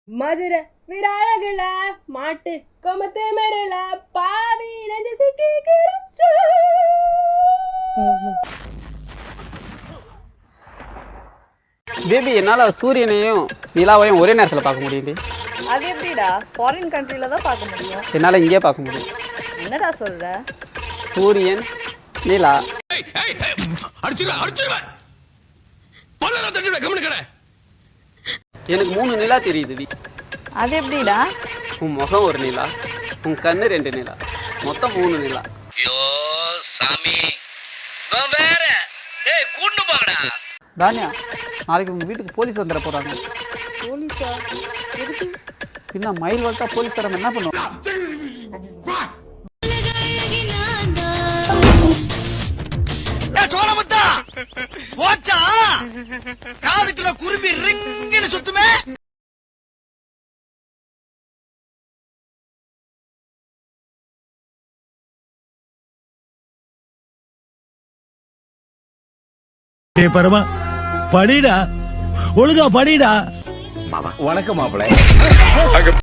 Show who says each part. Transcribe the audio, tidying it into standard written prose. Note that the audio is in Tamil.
Speaker 1: மதுரை விராழகுல மாட்டு கொமத்து மெருல பாவி நெஞ்சு சிக்கி கிரச்சு.
Speaker 2: பேபி என்னால் சூரியனையும் நிலாவையும் ஒரே நேரத்தில் பார்க்க முடியுது.
Speaker 3: அது எப்படிடா? ஃபாரின் கண்ட்ரில தான் பார்க்க முடியும்.
Speaker 2: என்னால் இங்கே பார்க்க முடியும்.
Speaker 3: என்னடா சொல்ற?
Speaker 2: சூரியன் நிலா. எனக்கு 3 நிலா தெரியுது.
Speaker 3: அது எப்படிடா?
Speaker 2: உன் முகம் ஒரு நிலா, உன் கண்ணு 2 நிலா, மொத்தம் 3 நிலா.
Speaker 4: ஐயோ சாமி வேற கூட்டு போங்கடா.
Speaker 2: தானியா, நாளைக்கு உங்கள் வீட்டுக்கு போலீஸ் வந்துட போகிறாங்க.
Speaker 3: போலீஸா? எதுக்கு?
Speaker 2: பின்ன மயில் வளர்த்தா போலீஸ் வர என்ன பண்ணுவோம்?
Speaker 4: சோழமுத்தா போச்சா காதுக்குள்ள குரும்பி ரிங்குன்னு சுத்துமே.
Speaker 5: பரமா படிடா, ஒழுங்கா படிடா.
Speaker 6: வணக்கம் மாப்பிள்ளை.